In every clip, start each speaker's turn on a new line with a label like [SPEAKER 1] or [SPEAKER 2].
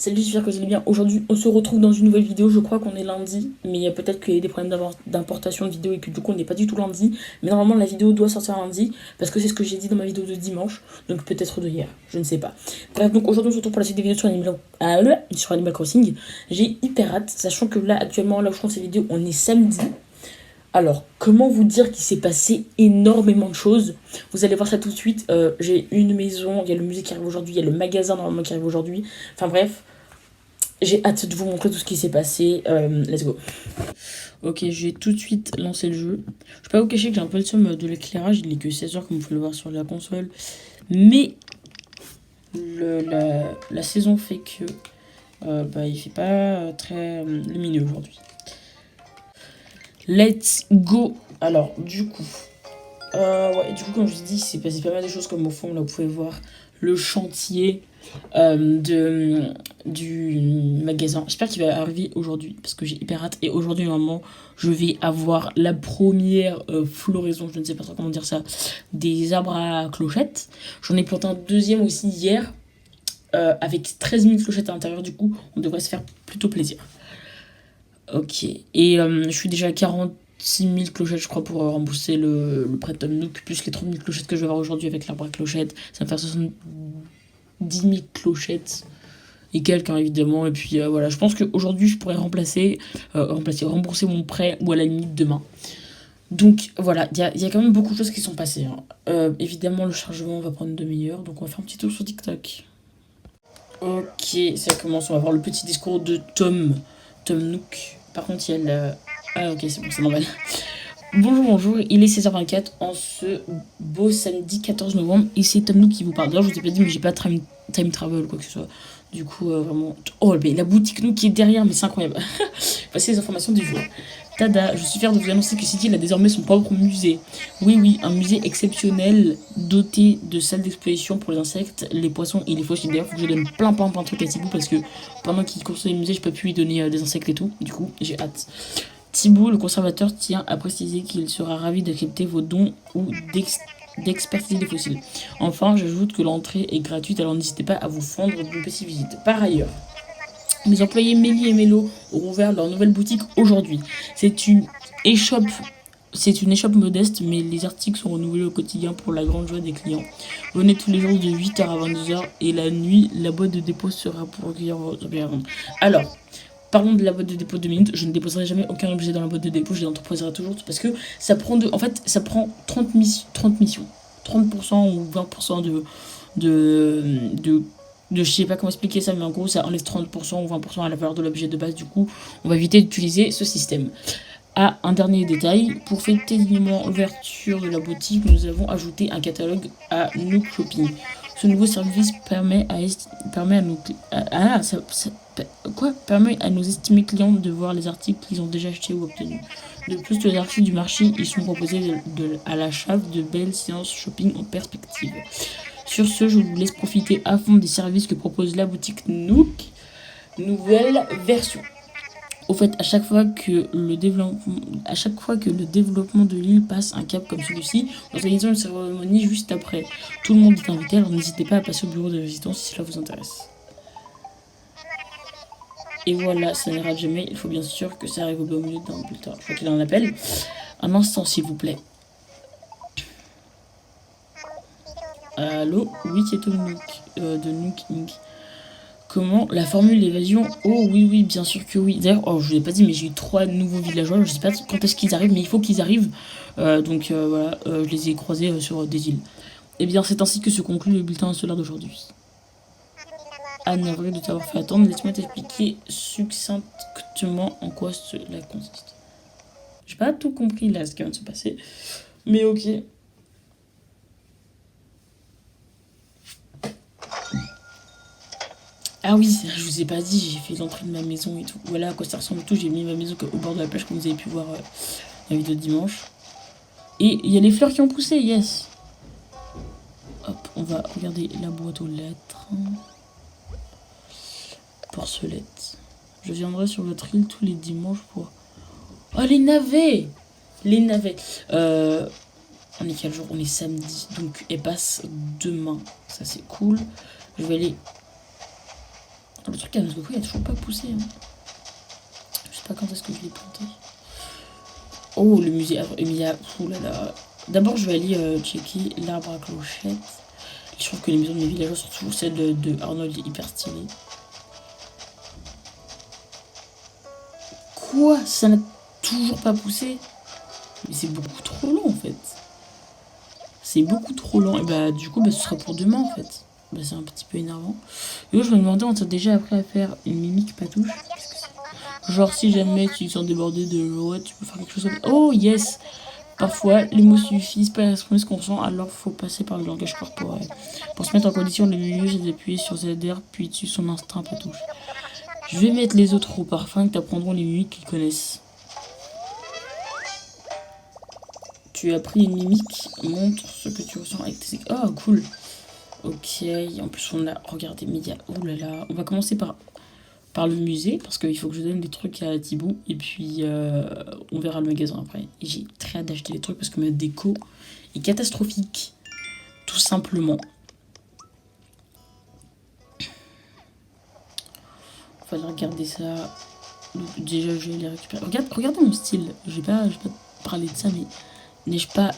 [SPEAKER 1] Salut, j'espère que vous allez bien. Aujourd'hui, on se retrouve dans une nouvelle vidéo. Je crois qu'on est lundi, mais il y a peut-être qu'il y a des problèmes d'importation de vidéo et que du coup, on n'est pas du tout lundi. Mais normalement, la vidéo doit sortir lundi parce que c'est ce que j'ai dit dans ma vidéo de dimanche, donc peut-être de hier, je ne sais pas. Bref, donc aujourd'hui, on se retrouve pour la suite des vidéos sur Animal Crossing. J'ai hyper hâte, sachant que là, actuellement, là où je prends ces vidéos, on est samedi. Alors, comment vous dire qu'il s'est passé énormément de choses? Vous allez voir ça tout de suite. J'ai une maison, il y a le musée qui arrive aujourd'hui, il y a le magasin normalement qui arrive aujourd'hui. Enfin bref, j'ai hâte de vous montrer tout ce qui s'est passé. Let's go. Ok, je vais tout de suite lancer le jeu. Je vais pas vous cacher que j'ai un peu le somme de l'éclairage. Il est que 16h comme vous pouvez le voir sur la console. Mais la saison fait que il fait pas très lumineux aujourd'hui. Let's go. Alors, du coup, comme je vous dis, c'est passé pas mal de choses comme au fond, là, vous pouvez voir le chantier du magasin. J'espère qu'il va arriver aujourd'hui, parce que j'ai hyper hâte. Et aujourd'hui, normalement, je vais avoir la première floraison, je ne sais pas trop comment dire ça, des arbres à clochettes. J'en ai planté un deuxième aussi hier, avec 13 000 clochettes à l'intérieur, du coup, on devrait se faire plutôt plaisir. Ok, et je suis déjà à 46 000 clochettes, je crois, pour rembourser le prêt de Tom Nook, plus les 30 000 clochettes que je vais avoir aujourd'hui avec l'arbre à clochettes. Ça va me faire 70 000 clochettes et quelques, hein, évidemment. Et puis voilà, je pense qu'aujourd'hui, je pourrais rembourser mon prêt, ou à la limite demain. Donc voilà, il y a quand même beaucoup de choses qui sont passées, hein. Évidemment, le chargement va prendre une demi-heure, donc on va faire un petit tour sur TikTok. Ok, ça commence, on va voir le petit discours de Tom Nook. Par contre, il y a le... Ah ok, c'est bon, c'est normal. Bonjour, il est 16h24 en ce beau samedi 14 novembre et c'est Tom Nook qui vous parle. D'ailleurs, je vous ai pas dit, mais j'ai pas time travel ou quoi que ce soit. Du coup, vraiment... Oh, mais la boutique Nook qui est derrière, mais c'est incroyable. Voici les informations du jour. Tada, je suis fière de vous annoncer que City a désormais son propre musée. Oui, un musée exceptionnel doté de salles d'exposition pour les insectes, les poissons et les fossiles. D'ailleurs, il faut que je donne plein de trucs à Thibaut parce que pendant qu'il construit le musée, je peux plus lui donner des insectes et tout. Du coup, j'ai hâte. Thibaut, le conservateur, tient à préciser qu'il sera ravi d'accepter vos dons ou d'expertiser les fossiles. Enfin, j'ajoute que l'entrée est gratuite, alors n'hésitez pas à vous fendre d'une petite visite. Par ailleurs, mes employés Mélie et Mélo auront ouvert leur nouvelle boutique aujourd'hui. C'est une échoppe modeste, mais les articles sont renouvelés au quotidien pour la grande joie des clients. Venez tous les jours de 8h à 22h et la nuit, la boîte de dépôt sera pour accueillir vos objets à vendre. Alors, parlons de la boîte de dépôt 2 minutes. Je ne déposerai jamais aucun objet dans la boîte de dépôt, je les entreposerai toujours parce que ça prend ça prend 30 missions. 30% ou 20% de je sais pas comment expliquer ça, mais en gros ça enlève 30% ou 20% à la valeur de l'objet de base. Du coup, on va éviter d'utiliser ce système. Ah, un dernier détail, pour fêter dignement l'ouverture de la boutique, nous avons ajouté un catalogue à Nook Shopping. Ce nouveau service permet à nos estimés clients de voir les articles qu'ils ont déjà achetés ou obtenus. De plus, les articles du marché, ils sont proposés à l'achat de belles séances shopping en perspective. Sur ce, je vous laisse profiter à fond des services que propose la boutique Nook. Nouvelle version. Au fait, à chaque fois que le développement de l'île passe un cap comme celui-ci, nous organisons une cérémonie juste après. Tout le monde est invité, alors n'hésitez pas à passer au bureau de résidence si cela vous intéresse. Et voilà, ça n'ira jamais. Il faut bien sûr que ça arrive au bon milieu d'un bulletin. Je crois qu'il a un appel. Un instant, s'il vous plaît. Allô? Oui, c'est Tom Nook, de Nook Inc. Comment? La formule d'évasion? Oh oui, bien sûr que oui. D'ailleurs, je vous l'ai pas dit, mais j'ai eu 3 nouveaux villageois. Je sais pas quand est-ce qu'ils arrivent, mais il faut qu'ils arrivent. Voilà, je les ai croisés sur des îles. Et bien, c'est ainsi que se conclut le bulletin solaire d'aujourd'hui. Anne, navré de t'avoir fait attendre. Laisse-moi t'expliquer succinctement en quoi cela consiste. J'ai pas tout compris là, ce qui vient de se passer. Mais ok. Ah oui, je vous ai pas dit, j'ai fait l'entrée de ma maison et tout. Voilà à quoi ça ressemble et tout. J'ai mis ma maison au bord de la plage, comme vous avez pu voir la vidéo de dimanche. Et il y a les fleurs qui ont poussé, yes. Hop, on va regarder la boîte aux lettres. Porcelette. Je viendrai sur votre île tous les dimanches pour... Oh, les navets! Les navets. On est quel jour? On est samedi. Donc, elle passe demain. Ça, c'est cool. Je vais aller... Le truc à Goku, il a toujours pas poussé. Hein. Je sais pas quand est-ce que je l'ai planté. Oh, le musée. Il y a. Ouh là là. D'abord, je vais aller checker l'arbre à clochette. Je trouve que les maisons de mes villageois sont toujours celles de Arnold, hyper stylées. Quoi? Ça n'a toujours pas poussé? Mais c'est beaucoup trop long en fait. C'est beaucoup trop lent. Et bah, du coup, bah, ce sera pour demain en fait. Bah, c'est un petit peu énervant. Et là, je me demandais, on t'a déjà appris à faire une mimique patouche. Genre, si jamais tu te sens débordé de l'eau, tu peux faire quelque chose comme. Oh yes! Parfois, les mots suffisent pas à exprimer ce qu'on ressent, alors faut passer par le langage corporel. Pour se mettre en condition, le mieux c'est d'appuyer sur ZR, puis dessus son instinct patouche. Je vais mettre les autres au parfum que t'apprendront les mimiques qu'ils connaissent. Tu as appris une mimique, montre ce que tu ressens avec tes... Oh, cool. Ok, en plus on a... Regardez, mais il y a... Oh là là, on va commencer par le musée, parce qu'il faut que je donne des trucs à Thibaut, et puis on verra le magasin après. Et j'ai très hâte d'acheter des trucs, parce que ma déco est catastrophique. Tout simplement. Fallait regarder ça. Donc, déjà, je vais les récupérer. Regardez mon style. Je vais pas parler de ça, mais n'ai-je pas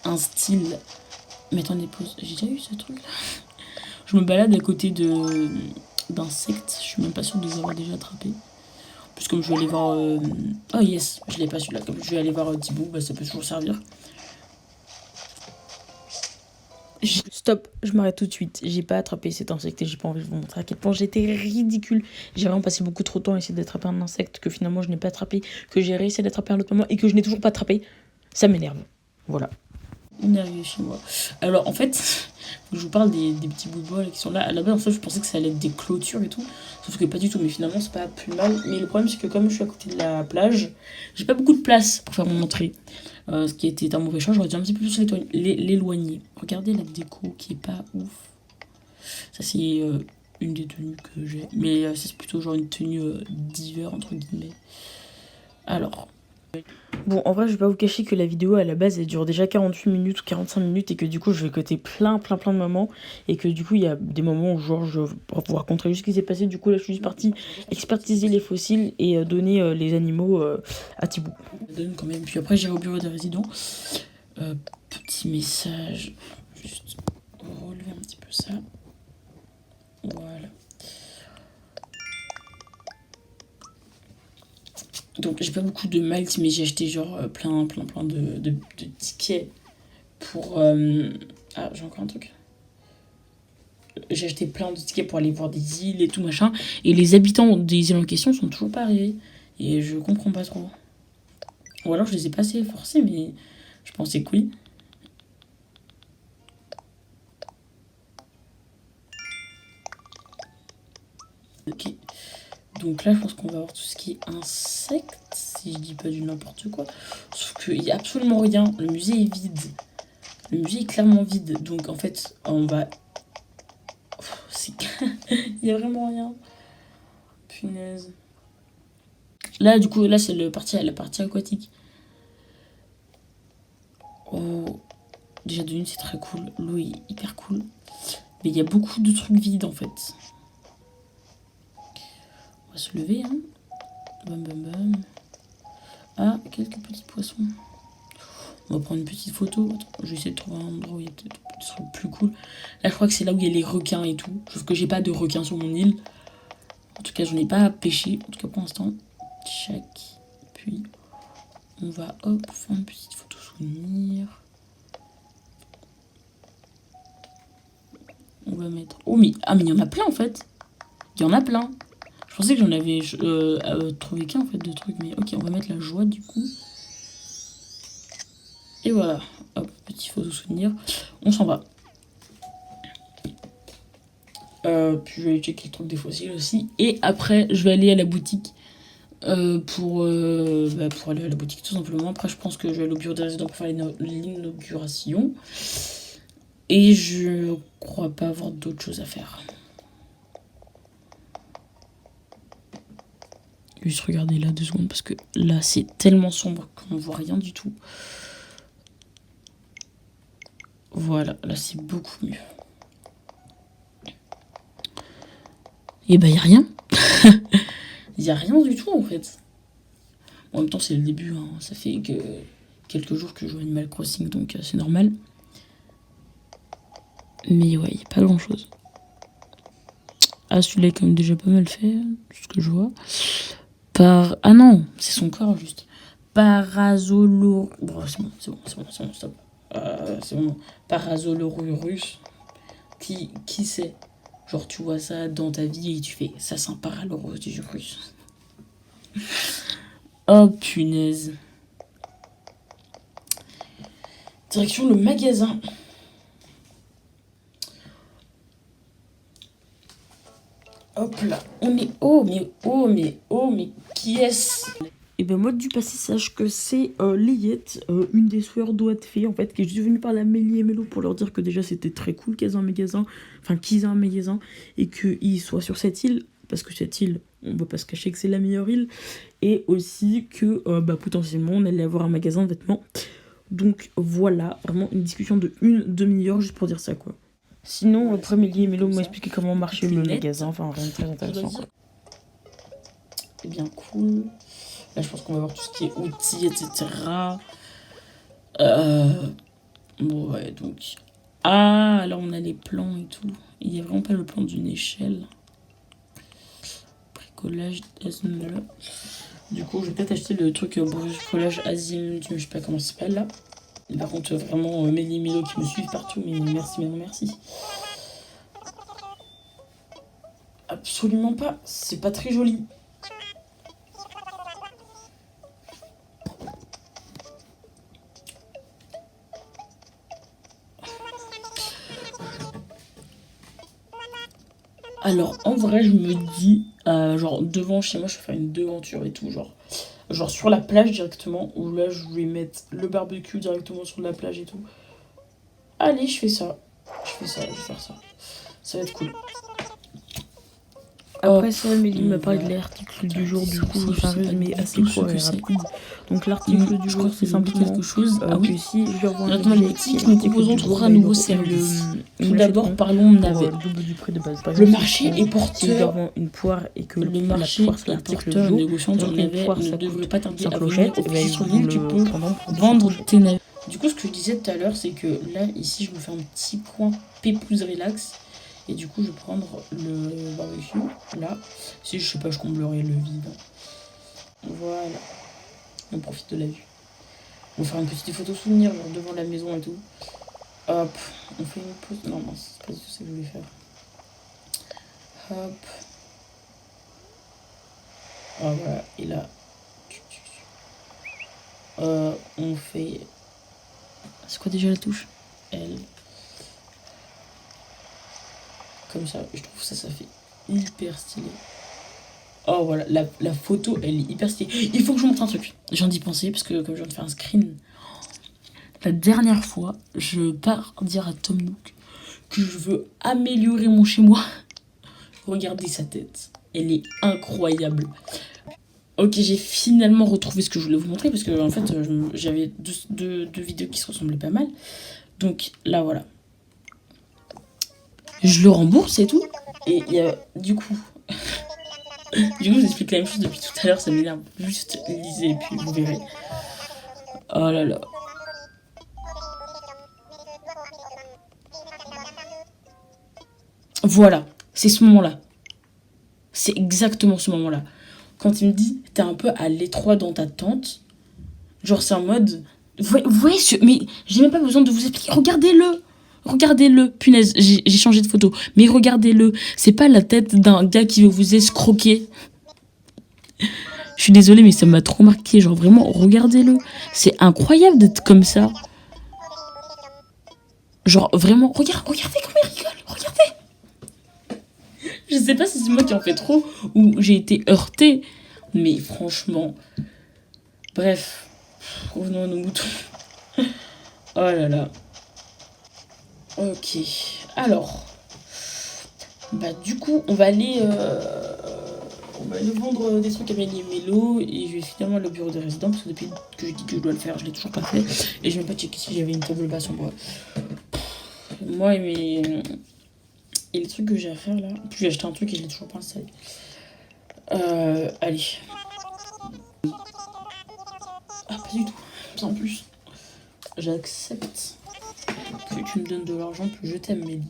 [SPEAKER 1] un style... Mais attendez, pause. J'ai déjà eu ce truc là. Je me balade à côté d'insectes. Je suis même pas sûre de les avoir déjà attrapés. En plus, comme je vais aller voir... Oh yes, je l'ai pas celui-là. Comme je vais aller voir Thibaut, bah, ça peut toujours servir. Stop, je m'arrête tout de suite. J'ai pas attrapé cet insecte et j'ai pas envie de vous montrer à quel point j'étais ridicule. J'ai vraiment passé beaucoup trop de temps à essayer d'attraper un insecte que finalement je n'ai pas attrapé, que j'ai réussi à l'attraper à un autre moment et que je n'ai toujours pas attrapé. Ça m'énerve. Voilà. On est arrivé chez moi. Alors en fait, je vous parle des petits bouts de bois qui sont là. À la base, en fait, je pensais que ça allait être des clôtures et tout. Sauf que pas du tout. Mais finalement, c'est pas plus mal. Mais le problème, c'est que comme je suis à côté de la plage, j'ai pas beaucoup de place pour faire mon entrée. Ce qui était un mauvais choix. J'aurais dû un petit peu plus l'éloigner. Regardez la déco qui est pas ouf. Ça, c'est une des tenues que j'ai. Mais ça, c'est plutôt genre une tenue d'hiver, entre guillemets. Alors. Bon, en vrai, je vais pas vous cacher que la vidéo à la base elle dure déjà 48 minutes ou 45 minutes et que du coup je vais coter plein de moments et que du coup il y a des moments où genre je vais vous raconter juste ce qui s'est passé. Du coup là je suis juste partie expertiser les fossiles et donner les animaux à Thibaut. Je donne quand même. Puis après j'irai au bureau des résidents. Petit message. Juste relever un petit peu ça. Voilà. Donc j'ai pas beaucoup de miles, mais j'ai acheté genre plein de tickets pour... Ah, j'ai encore un truc. J'ai acheté plein de tickets pour aller voir des îles et tout machin. Et les habitants des îles en question sont toujours pas arrivés. Et je comprends pas trop. Ou alors je les ai pas assez forcés, mais je pensais que oui. Ok. Donc là, je pense qu'on va avoir tout ce qui est insectes, si je dis pas du n'importe quoi. Sauf qu'il y a absolument rien. Le musée est vide. Le musée est clairement vide. Donc en fait, on va... Il y a vraiment rien. Punaise. Là, du coup, là, c'est la partie aquatique. Oh. Déjà, de une, c'est très cool. L'eau est hyper cool. Mais il y a beaucoup de trucs vides, en fait. On va se lever, hein. Bam, bam, bam. Ah, quelques petits poissons. On va prendre une petite photo. Attends, je vais essayer de trouver un endroit où il y a peut-être des trucs plus cool. Là, je crois que c'est là où il y a les requins et tout. Sauf que j'ai pas de requins sur mon île. En tout cas, j'en ai pas pêché. En tout cas, pour l'instant. Check. Puis, on va, hop, faire une petite photo souvenir. On va mettre... Oh, mais... Ah, mais il y en a plein, en fait. Il y en a plein. Je pensais que j'en avais trouvé qu'un, en fait, de trucs. Mais ok, on va mettre la joie, du coup. Et voilà. Hop, petit photo souvenir. On s'en va. Puis je vais aller checker le truc des fossiles aussi. Et après, je vais aller à la boutique pour aller à la boutique tout simplement. Après, je pense que je vais aller au bureau des résidents pour faire l'inauguration. Et je crois pas avoir d'autres choses à faire. Juste regarder là 2 secondes parce que là c'est tellement sombre qu'on voit rien du tout. Voilà, là c'est beaucoup mieux. Et bah, y a rien. Y a rien du tout, en fait. En même temps, c'est le début, hein. Ça fait que quelques jours que je joue à Animal Crossing, donc c'est normal. Mais ouais, y a pas grand-chose. Ah, celui-là est quand même déjà pas mal fait, tout ce que je vois. Ah non, c'est son corps, juste. Parazolo... Bon, c'est bon, stop. C'est bon. Parazolorurus. Qui sait? Genre, tu vois ça dans ta vie et tu fais, ça sent Paralorurus. Oh, punaise. Direction le magasin. Hop là, on est... mais qui est-ce? Et ben moi, du passé, sache que c'est Liette, une des sœurs d'Oatfé, en fait, qui est juste venue par la Mélie et Mélo pour leur dire que déjà c'était très cool qu'ils aient un magasin, et qu'ils soient sur cette île, parce que cette île, on va pas se cacher que c'est la meilleure île, et aussi que potentiellement on allait avoir un magasin de vêtements. Donc voilà, vraiment une discussion de une demi-heure juste pour dire ça, quoi. Sinon, après Mélie et Mélo m'ont expliqué comment marchait le magasin, enfin rien de très intéressant. C'est bien cool. Là, je pense qu'on va voir tout ce qui est outils, etc. Bon, ouais, donc... Ah, là, on a les plans et tout. Il n'y a vraiment pas le plan d'une échelle. Bricolage Azim. Du coup, je vais peut-être acheter le truc bricolage Azim. Je sais pas comment ça s'appelle, là. Et par contre, vraiment, Mélie et Mélo qui me suivent partout. Mais merci, mais non, merci. Absolument pas. C'est pas très joli. Alors, en vrai, je me dis, genre, devant chez moi, je vais faire une devanture et tout, genre sur la plage directement, où là, je vais mettre le barbecue directement sur la plage et tout. Allez, je fais ça. Je vais faire ça. Ça va être cool. Après ça, Mélie m'a parlé de l'article du jour, du coup, je vais faire un résumé assez court et rapide. Donc l'article du jour, c'est simplement quelque chose. Ah oui, si je leur vois un boutique, nous proposons 3 nouveaux services. Tout d'abord, parlons navet. Le marché est porteur. Une poire et que le marché est porteur, négociant sur navet ne devrait pas tarder à venir officier sur l'île. Tu peux vendre tes navets. Du coup, ce que je disais tout à l'heure, c'est que là, ici, je me fais un petit coin pépouze relax. Et du coup, je vais prendre le barbecue, là. Si je sais pas, je comblerai le vide. Voilà. On profite de la vue. On va faire une petite photo souvenir, genre devant la maison et tout. Hop, on fait une pause. Non, c'est pas du tout ça que je voulais faire. Hop. Ah, voilà, et là. On fait... C'est quoi déjà la touche? L. Comme ça, je trouve ça fait hyper stylé. Oh voilà, la photo elle est hyper stylée. Il faut que je vous montre un truc. J'ai envie d'y penser parce que comme je viens de faire un screen. La dernière fois, je pars dire à Tom Nook que je veux améliorer mon chez moi. Regardez sa tête. Elle est incroyable. Ok, j'ai finalement retrouvé ce que je voulais vous montrer parce que en fait j'avais deux vidéos qui se ressemblaient pas mal. Donc là voilà. Je le rembourse et tout. Et il y a du coup... Du coup, je vous explique la même chose depuis tout à l'heure, ça m'énerve. Juste lisez et puis vous verrez. Oh là là. Voilà, c'est ce moment-là. C'est exactement ce moment-là. Quand il me dit, t'es un peu à l'étroit dans ta tente, genre c'est en mode... Vous voyez, mais j'ai même pas besoin de vous expliquer. Regardez-le, punaise, j'ai changé de photo. Mais regardez-le, c'est pas la tête d'un gars qui veut vous escroquer. Je suis désolée, mais ça m'a trop marqué. Genre vraiment, regardez-le. C'est incroyable d'être comme ça. Genre vraiment, regardez comment il rigole, regardez. Je sais pas si c'est moi qui en fais trop ou j'ai été heurtée. Mais franchement, bref, revenons à nos moutons. Oh là là. Ok, alors, du coup, on va aller vendre des trucs à Mélie et Mélo et je vais finalement aller au bureau des résidents parce que depuis que je dis que je dois le faire, je l'ai toujours pas fait et je vais pas checker si j'avais une table basse en bois. Moi et Et le truc que j'ai à faire là, en plus j'ai acheté un truc et je l'ai toujours pas installé. Allez. Ah, pas du tout. En plus, j'accepte que tu me donnes de l'argent, que je t'aime, Mélie.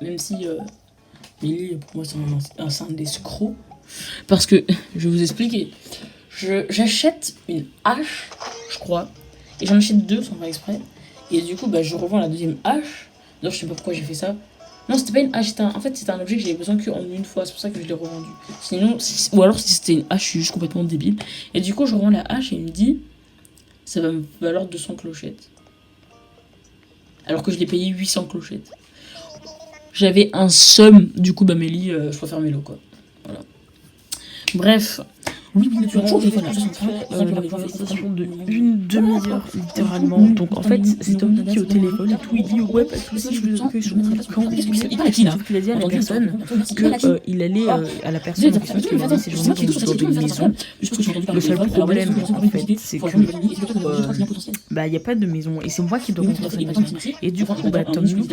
[SPEAKER 1] Même si Mélie, pour moi, c'est un escroc. Parce que, je vais vous expliquer. J'achète une hache, je crois. Et j'en achète deux sans faire exprès. Et du coup, bah, je revends la deuxième hache. D'ailleurs, je sais pas pourquoi j'ai fait ça. Non, c'était pas une hache. En fait, c'était un objet que j'avais besoin qu'en une fois. C'est pour ça que je l'ai revendu. Sinon, ou alors si c'était une hache, je suis juste complètement débile. Et du coup, je revends la hache et il me dit ça va me valoir 200 clochettes. Alors que je l'ai payé 800 clochettes. J'avais un somme. Du coup, bah, Mélie, je préfère Mélo, quoi. Voilà. Bref. Oui, tu as toujours le téléphone
[SPEAKER 2] La conversation de une demi-heure littéralement. Donc en fait, c'est Tom qui est au téléphone et tout. Il dit ouais, pas de soucis, je vous accueille sur mon camp.
[SPEAKER 1] Il parle à qui là?
[SPEAKER 2] Sauf qu'il a dit à la personne qu'il allait à la personne en question qui lui a dit ces gens-là dans une maison. Le seul problème en fait, c'est que bah il y a pas de maison et c'est moi qui dois construire cette maison. Et du coup, bah Tom Nook,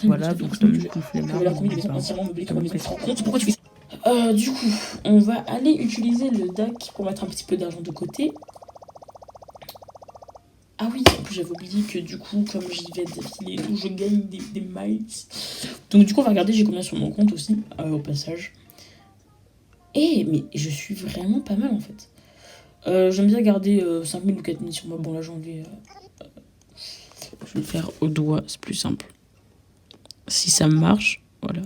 [SPEAKER 2] voilà, donc Tom Nook
[SPEAKER 1] pourquoi tu fais ça? Du coup, on va aller utiliser le DAC pour mettre un petit peu d'argent de côté. Ah oui, en plus j'avais oublié que du coup, comme j'y vais d'affilée et tout, je gagne des miles. Donc du coup, on va regarder, j'ai combien sur mon compte aussi, au passage. Mais je suis vraiment pas mal en fait. J'aime bien garder 5000 ou 4000 sur moi. Bon là, j'en vais... je vais le faire au doigt, c'est plus simple. Si ça marche, voilà.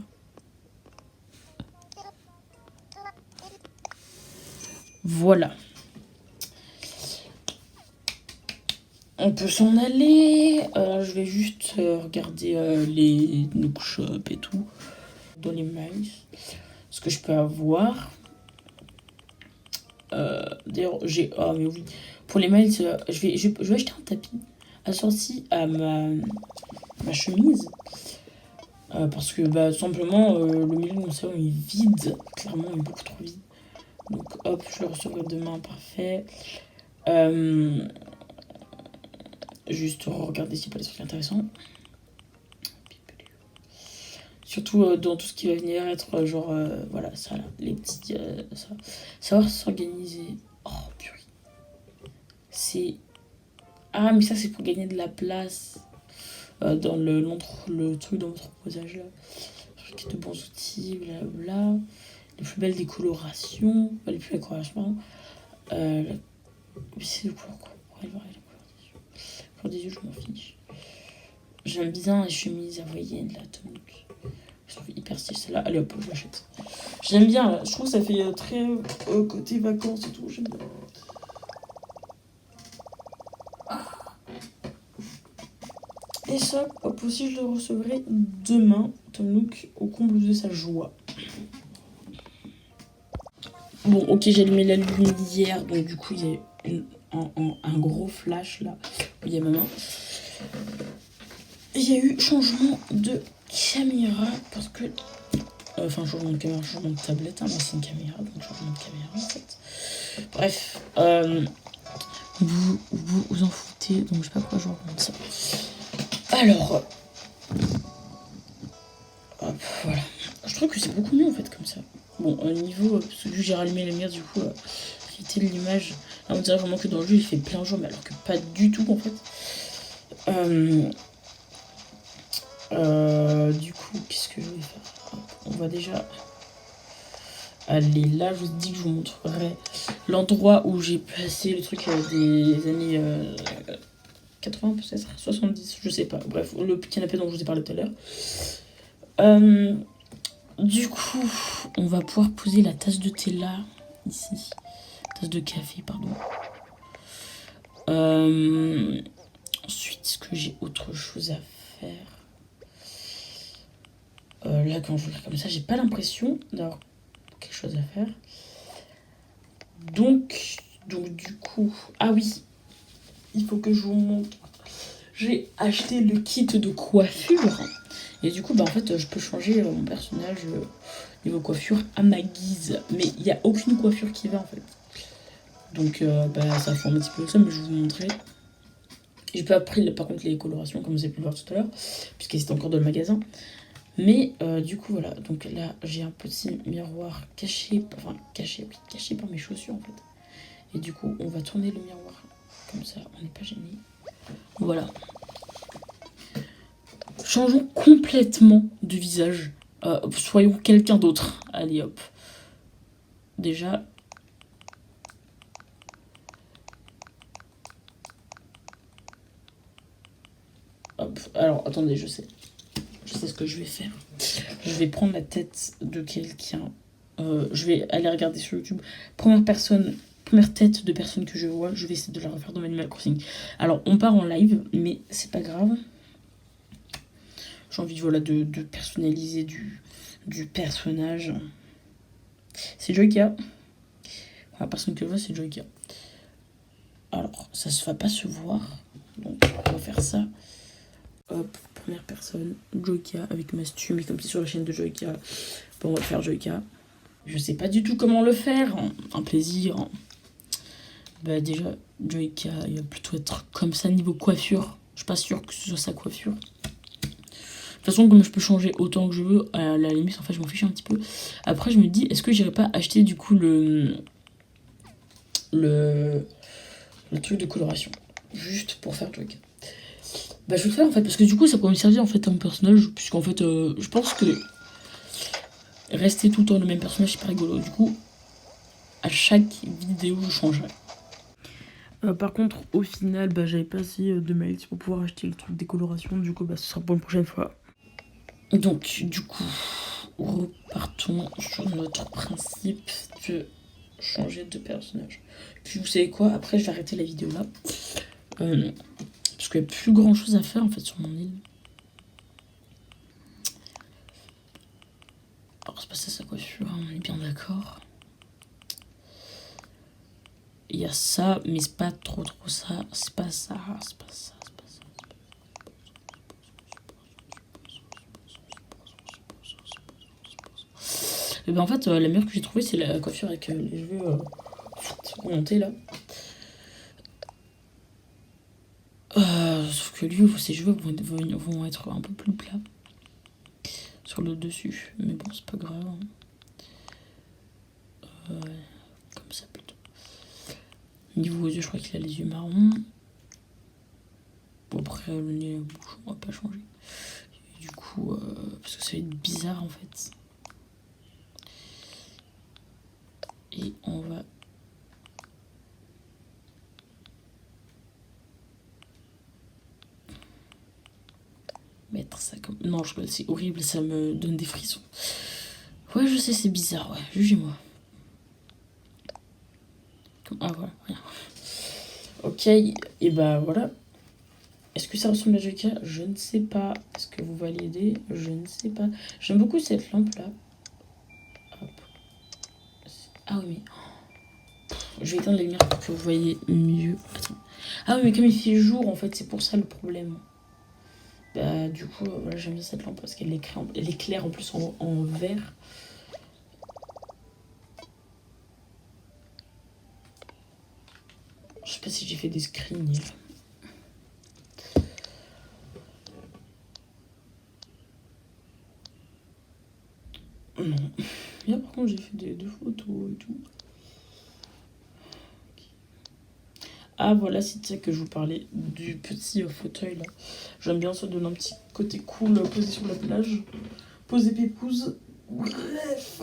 [SPEAKER 1] Voilà. On peut s'en aller. Je vais juste regarder les Nook Shop et tout. Dans les miles. Ce que je peux avoir. D'ailleurs, j'ai... Ah, mais oui. Pour les miles, je vais acheter un tapis assorti à ma chemise. Parce que, bah, simplement, le milieu de mon salon est vide. Clairement, il est beaucoup trop vide. Donc, hop, je le recevrai demain. Parfait. Juste regarder s'il n'y a pas des trucs intéressants. Surtout dans tout ce qui va venir être genre, voilà, ça là, les petits... ça. Savoir s'organiser. Oh, purée. C'est... Ah, mais ça, c'est pour gagner de la place dans le truc dans votre reposage là. De bons outils, blabla. Les plus belles décolorations. Enfin, les plus belles décorations, pardon. C'est le couleur quoi. Ouais, la couleur des yeux, je m'en fiche. J'aime bien les chemises hawaïennes, la tonique. Je trouve hyper stylée celle-là. Allez hop, je l'achète. J'aime bien, là. Je trouve que ça fait très côté vacances et tout. J'aime bien. Et ça, hop, aussi, je le recevrai demain. Tom Nook au comble de sa joie. Bon, ok, j'ai allumé la lumière. Donc, du coup, il y a un gros flash là. Il y a ma main. Il y a eu changement de caméra parce que... Enfin, changement de caméra, changement de tablette, hein, mais c'est une caméra, donc changement de caméra en fait. Bref, vous en foutez, donc je sais pas pourquoi je remonte ça. Alors, hop, voilà. Je trouve que c'est beaucoup mieux en fait comme ça. Bon, au niveau, parce que j'ai rallumé la lumière, du coup, qualité de l'image, là on dirait vraiment que dans le jeu il fait plein jour, mais alors que pas du tout en fait. Du coup, qu'est-ce que je vais faire? On va déjà aller là. Je vous dis que je vous montrerai l'endroit où j'ai placé le truc des années 80 peut-être, 70, je sais pas. Bref, le canapé dont je vous ai parlé tout à l'heure. Du coup, on va pouvoir poser la tasse de thé là, ici. Tasse de café, pardon. Ensuite, est-ce que j'ai autre chose à faire? Là, quand je regarde comme ça, j'ai pas l'impression d'avoir quelque chose à faire. Donc du coup... Ah oui, il faut que je vous montre. J'ai acheté le kit de coiffure. Et du coup, bah en fait, je peux changer mon personnage niveau coiffure à ma guise. Mais il n'y a aucune coiffure qui va, en fait. Donc, bah ça fait un petit peu ça, mais je vais vous montrer. J'ai pas pris par contre les colorations comme vous avez pu le voir tout à l'heure, puisqu'elles étaient encore dans le magasin. Mais du coup voilà, donc là j'ai un petit miroir caché par mes chaussures en fait. Et du coup on va tourner le miroir, comme ça on n'est pas gêné. Voilà. Changeons complètement de visage. Soyons quelqu'un d'autre. Allez hop. Déjà. Hop. Alors attendez, je sais. Je sais ce que je vais faire. Je vais prendre la tête de quelqu'un. Je vais aller regarder sur YouTube. Première tête de personne que je vois. Je vais essayer de la refaire dans Animal Crossing. Alors on part en live, mais c'est pas grave. J'ai envie de personnaliser du personnage. C'est Joyka. La personne que je vois, c'est Joyka. Alors, ça se va pas se voir. Donc, on va faire ça. Hop, première personne, Joyka, avec ma stu, mais comme c'est sur la chaîne de Joyka. Bon, on va faire Joyka. Je sais pas du tout comment le faire. Un plaisir. Bah, déjà, Joyka, il va plutôt être comme ça niveau coiffure. Je suis pas sûre que ce soit sa coiffure. De toute façon, comme je peux changer autant que je veux, à la limite, en fait, je m'en fiche un petit peu. Après, je me dis, est-ce que j'irais pas acheter du coup le truc de coloration, juste pour faire Joyka. Bah, je vais le faire en fait, parce que du coup, ça pourrait me servir en fait à mon personnage, puisqu'en fait, je pense que rester tout le temps le même personnage, c'est pas rigolo. Du coup, à chaque vidéo, je changerai.
[SPEAKER 2] Par contre, au final, j'avais pas assez de mails pour pouvoir acheter le truc décoloration. Du coup, ce sera pour une prochaine fois.
[SPEAKER 1] Donc, du coup, repartons sur notre principe de changer de personnage. Puis, vous savez quoi? Après, je vais arrêter la vidéo là. Parce qu'il n'y a plus grand chose à faire en fait sur mon île. Alors, c'est pas ça sa coiffure, hein, on est bien d'accord. Il y a ça, mais c'est pas trop ça. C'est pas ça, c'est pas ça. Et ben en fait, la meilleure que j'ai trouvée, c'est la coiffure avec les cheveux remontés là. Sauf que lui, ses cheveux vont être un peu plus plats sur le dessus. Mais bon, c'est pas grave. Hein. Comme ça plutôt. Niveau aux yeux, je crois qu'il a les yeux marrons. Bon, après, le nez et la bouche, on va pas changer. Et du coup, parce que ça va être bizarre en fait. Et on va mettre ça comme... Non, c'est horrible, ça me donne des frissons. Ouais, je sais, c'est bizarre, ouais. Jugez-moi. Ah, voilà, rien. Ok, et bah voilà. Est-ce que ça ressemble à Joyka? Je ne sais pas. Est-ce que vous validez? Je ne sais pas. J'aime beaucoup cette lampe-là. Hop. Ah oui, mais... Je vais éteindre la lumière pour que vous voyez mieux. Attends. Ah oui, mais comme il fait jour, en fait, c'est pour ça le problème. Bah, du coup, voilà, j'aime bien cette lampe parce qu'elle est claire en plus en vert. Je sais pas si j'ai fait des screens hier. Non. Là, par contre, j'ai fait des photos et tout. Ah, voilà, c'est de ça que je vous parlais, du petit fauteuil là. J'aime bien, ça donne un petit côté cool, posé sur la plage. Posé pépouze. Bref.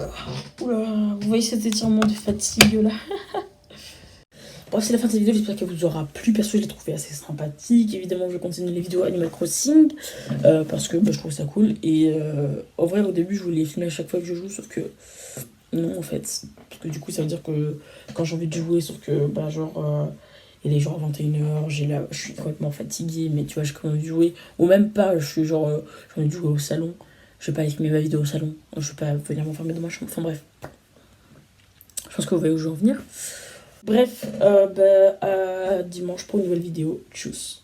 [SPEAKER 1] Oula, vous voyez cet étirement de fatigue là. Bon, c'est la fin de cette vidéo, j'espère qu'elle vous aura plu. Perso, je l'ai trouvé assez sympathique. Évidemment, je vais continuer les vidéos Animal Crossing parce que je trouve ça cool. Et en vrai, au début, je voulais filmer à chaque fois que je joue, sauf que non, en fait. Parce que du coup, ça veut dire que quand j'ai envie de jouer, sauf que il est genre 21h, je suis complètement fatiguée, mais tu vois, j'ai quand même envie de jouer. Ou même pas, je suis genre, j'ai envie de jouer au salon. Je vais pas aller filmer ma vidéo au salon. Je vais pas venir m'enfermer dans ma chambre. Enfin bref. Je pense que vous voyez où je veux en venir. Bref, à dimanche pour une nouvelle vidéo. Tchuss.